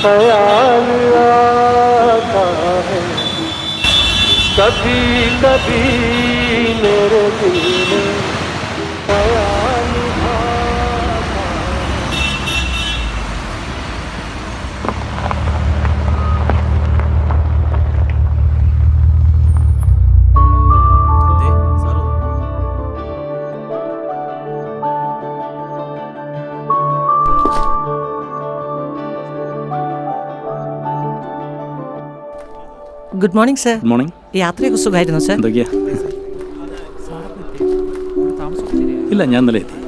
ख्याल आता है कभी कभी मेरे दिल में ख्याल आता good morning sir. Good morning. യാത്രയൊക്കെ സുഖമായിരുന്നു സർ? എന്തൊക്കെയാ? ഇല്ല, ഞാൻ ഇന്നലെ എത്തി.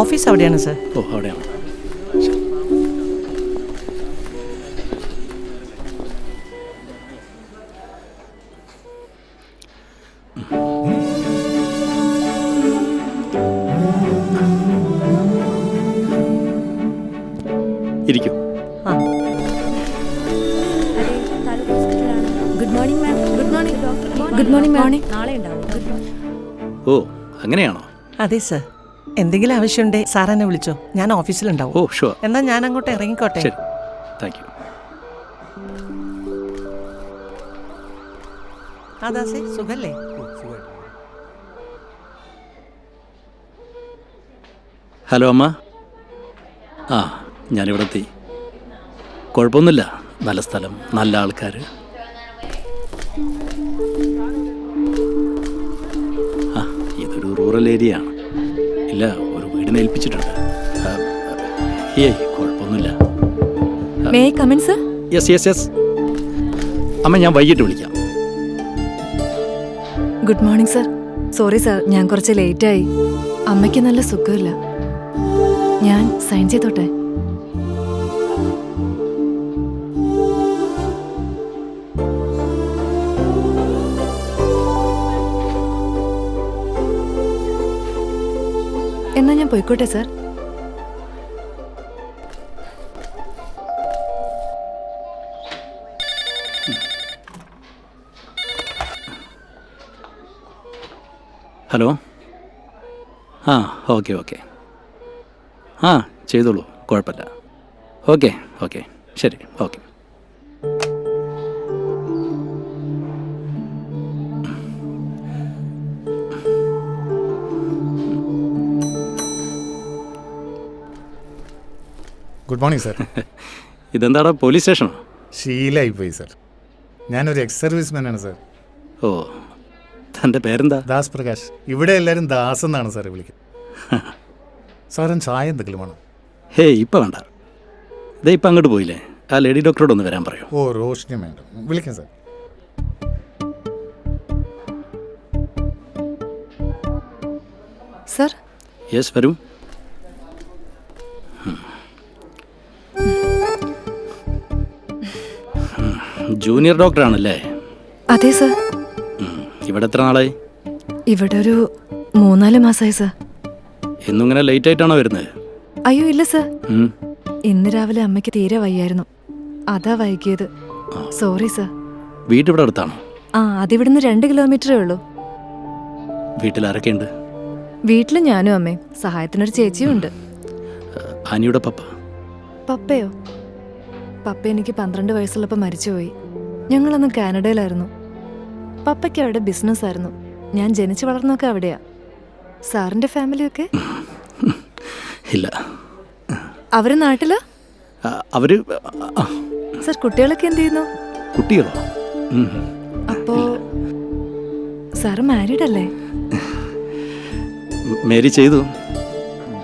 ഓഫീസ് അവിടെയാണ് സർ. ഓ, അവിടെയാണ്. ഇരിക്കും. Good morning ma'am. നാളെ ഉണ്ടാവും. ഓ, അങ്ങനെയാണോ? അതെ സർ. എന്തെങ്കിലും ആവശ്യമുണ്ടേ സാർ എന്നെ വിളിച്ചോ, ഞാൻ ഓഫീസിലുണ്ടാവും. ഓ ഷുവർ. എന്നാൽ ഞാൻ അങ്ങോട്ട് ഇറങ്ങിക്കോട്ടെ. ശരി, താങ്ക് യു. അതാസേ സുഖല്ലേ? ഹലോ അമ്മ. ആ, ഞാനിവിടെ എത്തി. കുഴപ്പമൊന്നുമില്ല, നല്ല സ്ഥലം, നല്ല ആൾക്കാർ. ആ, ഇതൊരു റൂറൽ ഏരിയ ആണ്. ഇല്ല, ഒരു വീടിനെ ഏൽപ്പിച്ചിട്ടുണ്ട്. ഏയ് കുഴപ്പമൊന്നുമില്ല. May I come in sir? Yes yes yes. അമ്മ, ഞാൻ വൈകിട്ട് വിളിക്കാം. Good morning sir. Sorry sir, ഞാൻ കുറച്ച് ലേറ്റായി. അമ്മയ്ക്ക് നല്ല സുഖമില്ല. ഞാൻ സൈൻ ചെയ്തോട്ടെ? എന്നാ ഞാൻ പോയിക്കോട്ടെ സർ? ഹലോ. ആ, ഓക്കെ ഓക്കെ. ആ, ചെയ്തോളൂ, കുഴപ്പമില്ല. ഓക്കെ ഓക്കെ, ശരി, ഓക്കെ. Good morning sir. ഇതെന്താടാ, പോലീസ് സ്റ്റേഷനോ? ശീലമായിപ്പോയി സർ. ഞാനൊരു എക്സ് സർവീസ്മാനാണ് സർ. ഓ, തൻ്റെ പേരെന്താ? ദാസ് പ്രകാശ്. ഇവിടെ എല്ലാവരും ദാസ് എന്നാണ് സാർ വിളിക്കുന്നത്. സാറിന് ചായ എന്തെങ്കിലും വേണം? ഹേയ്, ഇപ്പം വേണ്ട. ഇതേ ഇപ്പം അങ്ങോട്ട് പോയില്ലേ, ആ ലേഡി ഡോക്ടറോട് ഒന്ന് വരാൻ പറയൂ. ഓ, റോഷിനി വേണ്ട, വിളിക്കാം സാർ. സർ? യെസ്, വരൂ. ജൂനിയർ ഡോക്ടറാണല്ലേ? അതെ സർ. ഇവിടെ എത്ര നാളായി? ഇവിടെ ഒരു 3-4 മാസമായി സർ. എന്നും ഇങ്ങനെ ലേറ്റ് ആയിട്ടാണോ വരുന്നത്? അയ്യോ ഇല്ല സർ, ഇന്ന് രാവിലെ അമ്മയ്ക്ക് തീരെ വയ്യായിരുന്നു, അതാ വൈകിയത്. Sorry sir. വീട് ഇവിടെ അടുത്താണോ? ആ, അതിവിടുന്ന് 2 കിലോമീറ്ററേ ഉള്ളൂ. വീട്ടിൽ ആരൊക്കെയുണ്ട്? വീട്ടിൽ ഞാനും അമ്മയും, സഹായത്തിനൊരു ചേച്ചിയും ഉണ്ട്. ആനിയുടെ പപ്പ? പപ്പയോ? പപ്പ എനിക്ക് 12 വയസ്സുള്ളപ്പോൾ മരിച്ചുപോയി. ഞങ്ങളന്ന് കാനഡയിലായിരുന്നു. പപ്പയ്ക്ക് അവിടെ ബിസിനസ് ആയിരുന്നു. ഞാൻ ജനിച്ചു വളർന്നൊക്കെ അവിടെയാ. സാറിന്റെ ഫാമിലിയൊക്കെ? ഇല്ല. അവര് നാട്ടിലാ? അവര്. സർ, കുട്ടികളൊക്കെ എന്ത് ചെയ്യുന്നു? കുട്ടികളോ? അപ്പോ സാറ് മാരീഡ് അല്ലേ? മേരി ചെയ്തു,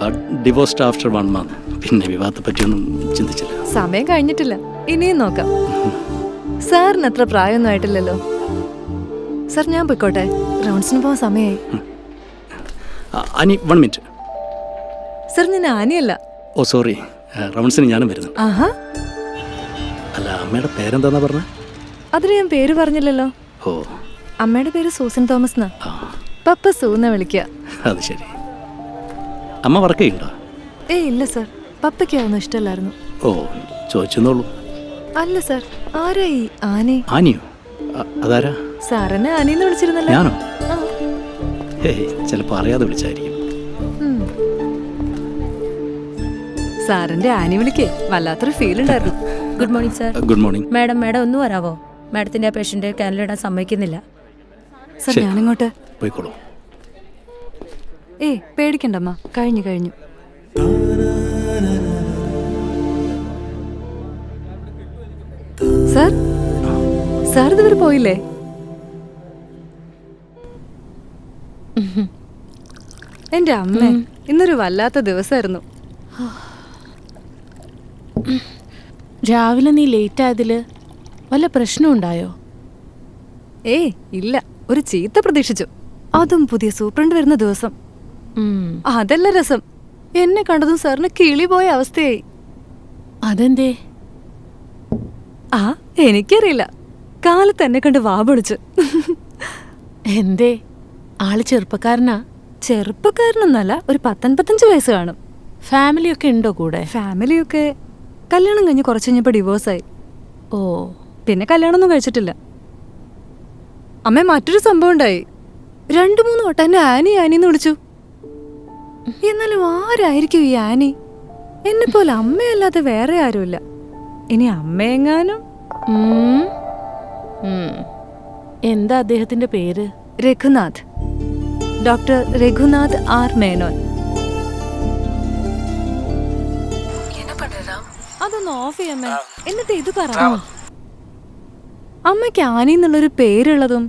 ബട്ട് ഡിവോഴ്സ്ഡ് ആഫ്റ്റർ 1 month. പിന്നെ വിവാഹത്തെ പറ്റിയൊന്നും ചിന്തിച്ചില്ല. സമയം കഴിഞ്ഞിട്ടില്ല, ഇനിയും നോക്കാം. സാറിന് അത്ര പ്രായമൊന്നും ആയിട്ടില്ലല്ലോ. സർ, ഞാൻ പോയിക്കോട്ടെ, റൗണ്ട്സിന് പോകാൻ സമയമായി. Annie, 1 minute. സർ, ഞാൻ ആനിയല്ല. ഓ സോറി, റൗണ്ട്സിന് ഞാനും വരുന്നു. ആഹാ. അല്ല, അമ്മയുടെ പേരെന്താന്നാ പറഞ്ഞ? അതിന് ഞാൻ പേര് പറഞ്ഞില്ലല്ലോ. ഓ, അമ്മയുടെ പേര് സൂസൻ തോമസ് എന്നാ. പപ്പ സൂന്ന വിളിക്കുക. അത് ശരി. അമ്മ വർക്ക് ചെയ്യുന്നുണ്ടോ? ഇല്ല സർ, പപ്പയ്ക്ക് അതൊന്നും ഇഷ്ടമല്ലായിരുന്നു. ഓ, ചോദിച്ചെന്നോളൂ. അല്ല സർ, ആരാ ഈ ആനി? ആനിയോ? അതാരാ? സാറിനെ ആനിന്ന് വിളിച്ചിരുന്നല്ലോ. ഞാനോ? ചിലപ്പോൾ അറിയാതെ വിളിച്ചായിരിക്കും. സാറിന്റെ ആനി വിളിക്കേ വല്ലാത്തൊരു ഫീൽ ഉണ്ടായിരുന്നു. Good morning sir. Good morning. Madam ഒന്ന് വരാവോ? മാഡത്തിന്റെ ആ പേഷ്യന്റ് ക്യാനിലിടാൻ സമ്മതിക്കുന്നില്ല. സർ ഞാനിങ്ങോട്ട്. പോയിക്കോളൂ. പേടിക്കണ്ടമ്മ, കഴിഞ്ഞു. സാർ ഇതുവരെ പോയില്ലേ? എന്റെ അമ്മ, ഇന്നൊരു വല്ലാത്ത ദിവസമായിരുന്നു. രാവിലെ നീ ലേറ്റ് ആയതില് വല്ല പ്രശ്നം ഉണ്ടായോ? ഇല്ല, ഒരു ചീത്ത പ്രതീക്ഷിച്ചു. അതും പുതിയ സൂപ്രണ്ട് വരുന്ന ദിവസം. അതല്ല രസം, എന്നെ കണ്ടതും സാറിന് കിളി പോയ അവസ്ഥയായി. അതെന്തേ? എനിക്കറിയില്ല, കാലത്ത് എന്നെ കണ്ട് വാപൊളിച്ചു. എന്തേ? ആള് ചെറുപ്പക്കാരനാ? ചെറുപ്പക്കാരനൊന്നല്ല, ഒരു 15 വയസ്സ് കാണും. ഫാമിലി ഒക്കെ ഉണ്ടോ കൂടെ? ഫാമിലിയൊക്കെ കല്യാണം കഴിഞ്ഞ് കുറച്ച് കഴിഞ്ഞപ്പോ ഡിവോഴ്സായി. ഓ, പിന്നെ കല്യാണമൊന്നും കഴിച്ചിട്ടില്ല. അമ്മ, മറ്റൊരു സംഭവം ഉണ്ടായി. 2-3 വട്ടം എന്നെ ആനിന്ന് വിളിച്ചു. എന്നാലും ആരായിരിക്കും ഈ ആനി? എന്നെ പോലെ അമ്മയല്ലാതെ വേറെ ആരുമില്ല. ഇനി അമ്മയെങ്ങാനും. എന്താ അദ്ദേഹത്തിന്റെ പേര്? രഘുനാഥ്. Doctor Raghunath R Menon. അതൊന്ന് ഓഫ് ചെയ്യാമേ, എന്നിട്ട് ഇത് പറ. അമ്മയ്ക്ക് ആനി എന്നുള്ളൊരു പേരുള്ളതും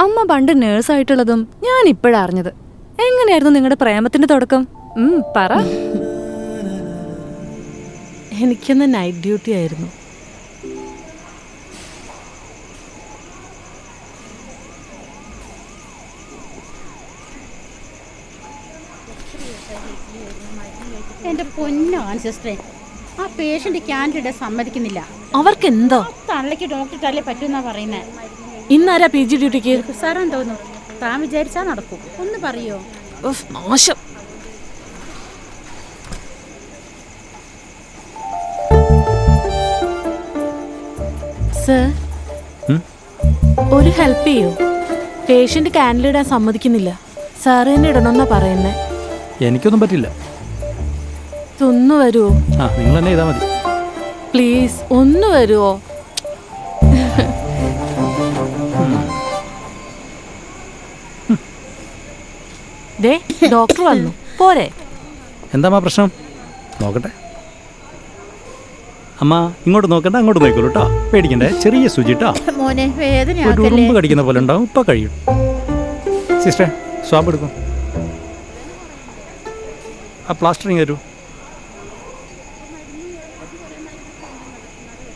അമ്മ പണ്ട് നേഴ്സായിട്ടുള്ളതും ഞാൻ ഇപ്പോഴാ അറിഞ്ഞത്. എങ്ങനെയായിരുന്നു നിങ്ങളുടെ പ്രേമത്തിന്റെ തുടക്കം? പറ. എനിക്കൊന്ന് നൈറ്റ് ഡ്യൂട്ടി ആയിരുന്നു. എന്റെ പൊന്നാൻ സിസ്റ്ററെ, ആ പേഷ്യന്റ് ക്യാൻഡിലിടാൻ സമ്മതിക്കുന്നില്ല. അവർക്ക് എന്താ? തള്ളയ്ക്ക് ഡോക്ടറിട്ടല്ലേ പറ്റുന്നാ പറയുന്നത്. ഇന്നാരാ PG ഡ്യൂട്ടിക്ക്? സാറാൻ തോന്നുന്നു. താൻ വിചാരിച്ചാ നടക്കും. ഒന്ന് പറയോ? മോശം. സർ, ഒരു ഹെൽപ്പ് ചെയ്യോ? പേഷ്യന്റ് ക്യാൻഡിലിടാൻ സമ്മതിക്കുന്നില്ല. സാറ് തന്നെ ഇടണമെന്നാ പറയുന്നേ. എനിക്കൊന്നും പറ്റില്ല. ഒന്ന് വരുമോ? നിങ്ങൾ തന്നെ ചെയ്താൽ മതി. പ്ലീസ് ഒന്ന് വരുമോ? ദേ, ഡോക്ടർ വന്നു. പോരെ? എന്താ പ്രശ്നം? നോക്കട്ടെ. അമ്മ, ഇങ്ങോട്ട് നോക്കണ്ട, അങ്ങോട്ട് നോക്കോളൂ കേട്ടോ. പേടിക്കണ്ടേ, ചെറിയ സൂചി കേട്ടോ. മോനെ, ഒരു വേദനയാക്കല്ലേ. ഉറുമ്പ് കടിക്കുന്ന പോലെ ഉണ്ടാവും, ഇപ്പം കഴിയും. സിസ്റ്ററെ, സ്വാബ് എടുക്കും. ആ പ്ലാസ്റ്ററിങ് തരൂ.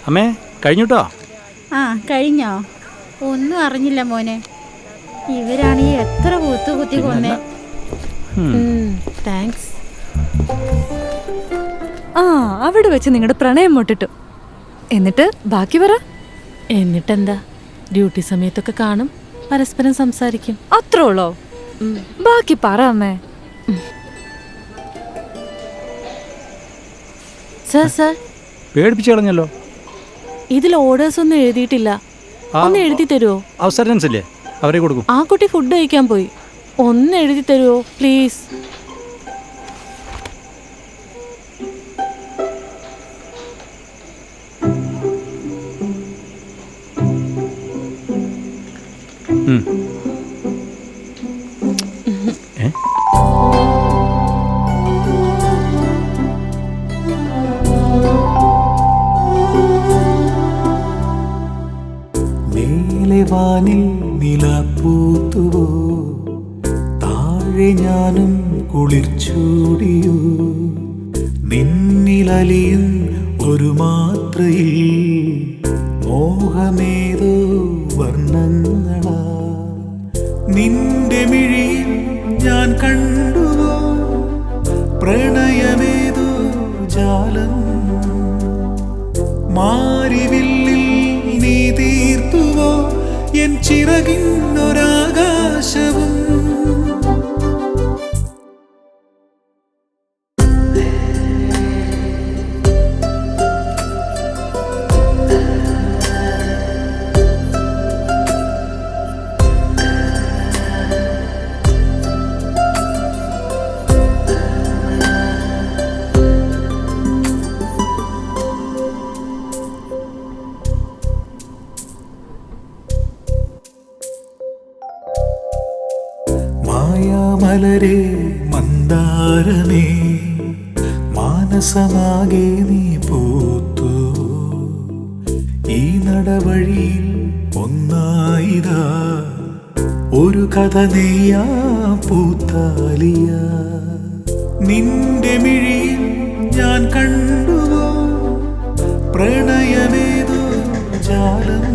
അമ്മേ, കഴിഞ്ഞുട്ടോ? കഴിഞ്ഞോ? ഒന്നും അറിഞ്ഞില്ല മോനെ. ഇവരാണീ എത്ര കുത്തി കൊന്നേ. താങ്ക്സ്. അവിടെ വെച്ച് നിങ്ങളുടെ പ്രണയം മുട്ടിട്ടു. എന്നിട്ട് ബാക്കി പറ. എന്നിട്ടെന്താ, ഡ്യൂട്ടി സമയത്തൊക്കെ കാണും, പരസ്പരം സംസാരിക്കും. അത്രേ ഉള്ളോ? ബാക്കി പറ അമ്മേ. സർ, പേടിപ്പിച്ചു കളഞ്ഞല്ലോ. ഇതിൽ ഓർഡേഴ്സ് ഒന്നും എഴുതിയിട്ടില്ല. ഒന്ന് എഴുതി തരുമോ? അവസരൻസ് ഇല്ലേ, അവരെ കൊടുക്കും. ആ കുട്ടി ഫുഡ് കഴിക്കാൻ പോയി. ഒന്ന് എഴുതി തരുമോ പ്ലീസ്? വാനിൽ നിലപ്പൂത്തുവോ, താഴെ ഞാനും കുളിർച്ചൂടിയോ, നിന്നിലലിയും ഒരു മാത്രയിൽ മോഹമേതോ വർണ്ണങ്ങളാ, നിന്റെ മിഴിയിൽ ഞാൻ കണ്ടുവോ പ്രണയമേതോ ജാലം, മാരിവില്ലിൽ നീ തീർത്തുവോ എൻ ചിറകിന്നൊരാകാശവും. മലരെ മന്ദാരമേ മാനസമാകെ നീ പൂത്തു ഈ നടവഴിയിൽ ഒന്നായിതാ ഒരു കഥ നെയ്യാ പൂത്താലിയ നിന്റെ മിഴിയിൽ ഞാൻ കണ്ടുവോ പ്രണയമേതോ ജാലം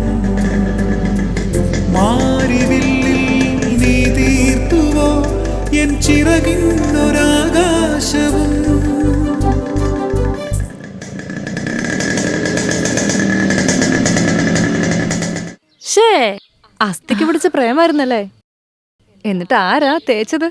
മാരിവില്ലിൽ നീ തീർത്തുവോ എൻ ചിറകിന്നൊരാകാശവും ഷേ അസ്ഥിക്ക് പിടിച്ച പ്രേമായിരുന്നല്ലേ? എന്നിട്ട് ആരാ തേച്ചത്?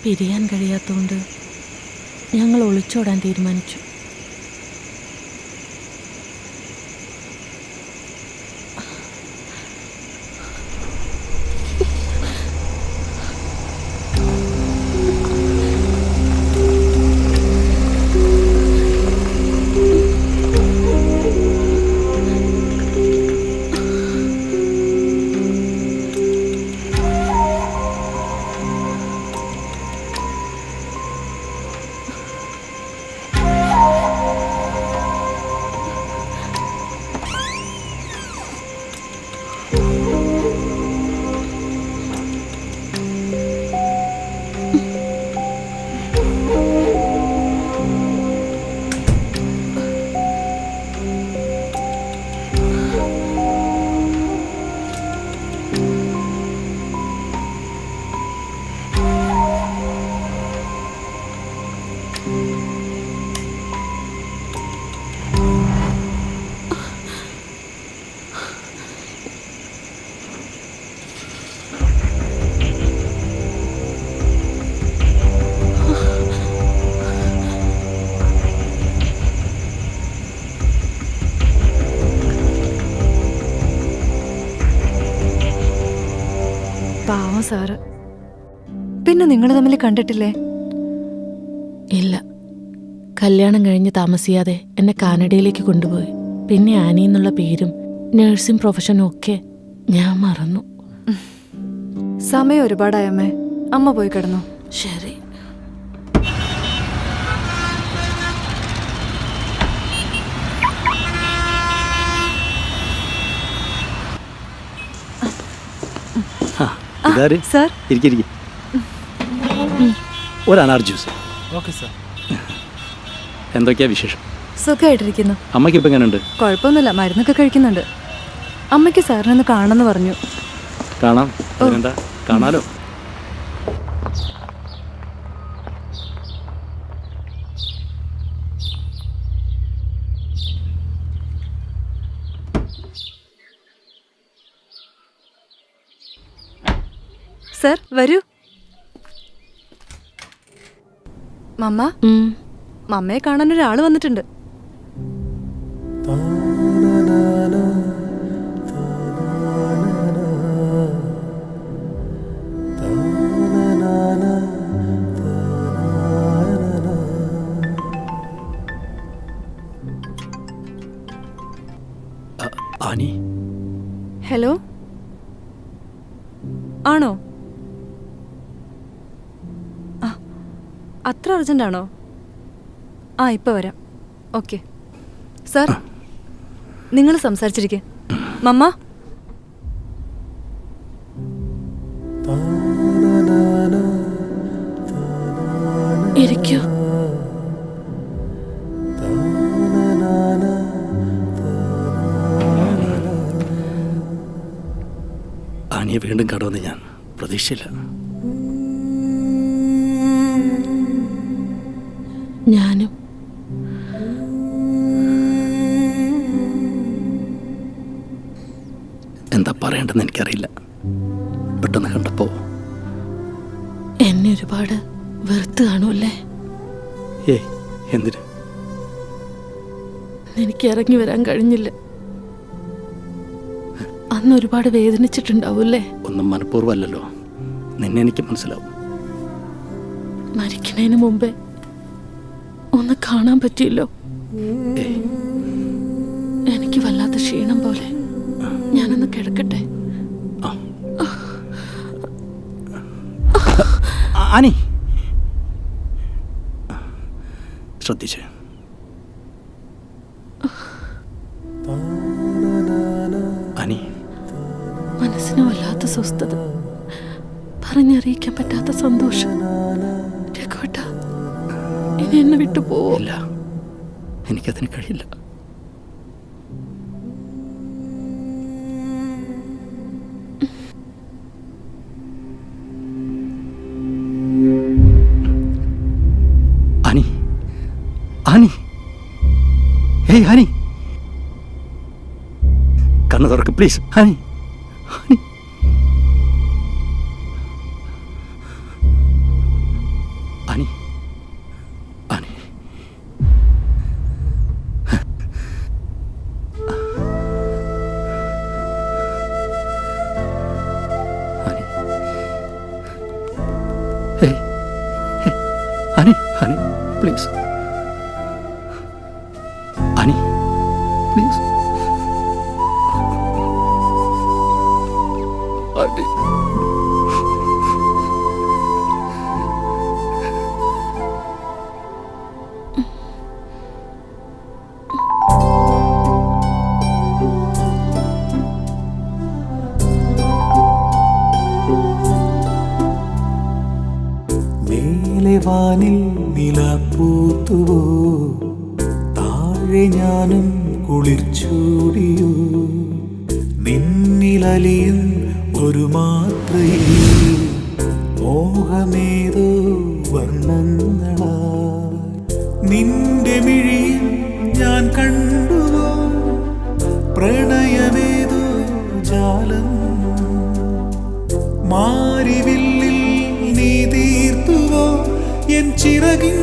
പിരിയാൻ കഴിയാത്തതുകൊണ്ട് ഞങ്ങൾ ഒളിച്ചോടാൻ തീരുമാനിച്ചു. പാവം സാറ്. പിന്നെ നിങ്ങൾ തമ്മിൽ കണ്ടിട്ടില്ലേ? ഇല്ല, കല്യാണം കഴിഞ്ഞ് താമസിയാതെ എന്നെ കാനഡയിലേക്ക് കൊണ്ടുപോയി. പിന്നെ ആനി എന്നുള്ള പേരും നഴ്സിംഗ് പ്രൊഫഷനും ഒക്കെ ഞാൻ മറന്നു. സമയം ഒരുപാടായമ്മേ, അമ്മ പോയി കിടന്നു. ശരി. ഇതാര്? സാർ ഇരിക്കിരിക്കും. ഒരു അനാർ ജ്യൂസ്. Okay sir. എന്തൊക്കെയാ വിശേഷം? സുഖമായിട്ടിരിക്കുന്നു. അമ്മയ്ക്ക് ഇപ്പം എങ്ങനെയുണ്ട്? കുഴപ്പമൊന്നുമില്ല, മരുന്നൊക്കെ കഴിക്കുന്നുണ്ട്. അമ്മയ്ക്ക് സാറിനൊന്ന് കാണണമെന്ന് പറഞ്ഞു. കാണാം. എന്താ കാണാലോ. സാർ വരൂ. മമ്മ, മമ്മയെ കാണാൻ ഒരാൾ വന്നിട്ടുണ്ട്. ആനി. ഹലോ, ആണോ? അത്ര അർജന്റാണോ? ഇപ്പൊ വരാം. ഓക്കെ സാർ, നിങ്ങൾ സംസാരിച്ചിരിക്കെ. മമ്മ, ഇരിക്കൂ. ആനിയെ വീണ്ടും കടവെന്ന് ഞാൻ പ്രതീക്ഷയില്ല. ഞാനും. എന്താ പറയേണ്ടെന്ന് എനിക്കറിയില്ല. പെട്ടെന്ന് കണ്ടപ്പോ എന്നെ ഒരുപാട് വെറുത്ത് കാണുമല്ലേ? ഏയ് എന്തിന്? എനിക്ക് ഇറങ്ങി വരാൻ കഴിഞ്ഞില്ല. അന്ന് ഒരുപാട് വേദനിച്ചിട്ടുണ്ടാവൂല്ലേ? ഒന്നും മനഃപൂർവ്വമല്ലല്ലോ. നിന്നെ എനിക്ക് മനസ്സിലാവും. മരിക്കുന്നതിന് മുമ്പേ ഒന്ന് കാണാൻ പറ്റിയല്ലോ. എനിക്ക് വല്ലാത്ത ക്ഷീണം പോലെ. ഞാനൊന്ന് കിടക്കട്ടെ. ആനി ശ്രദ്ധിച്ച്. ആനി, മനസ്സിന് വല്ലാത്ത സ്വസ്ഥത, പറഞ്ഞറിയിക്കാൻ പറ്റാത്ത സന്തോഷം. രഘുവേട്ടാ, ഇനി എന്നെ വിട്ടു പോവോ? ഇല്ല, എനിക്കതിന് കഴിയില്ല. ആനി, ആനി, ഏയ് ആനി, കണ്ണ് തുറക്ക് please. Annie, Annie, Annie, Annie. Annie, ഏയ്, Annie, Annie, please. Annie, please. Annie. മേലെ വാനിൽ നിലപ്പൂത്തുവോ, താഴെ ഞാനും കുളിർച്ചൂടിയോ, നിന്നിലലിയും ഒരു മാത്രയിൽ മോഹമേതോ വർണ്ണങ്ങളായി. നിന്റെ മിഴിയിൽ ഞാൻ കണ്ടുവോ പ്രണയമേതോ ജാലം. മാരിവില്ലിൽ നീ തീർത്തുവോ എൻ ചിറകിൻ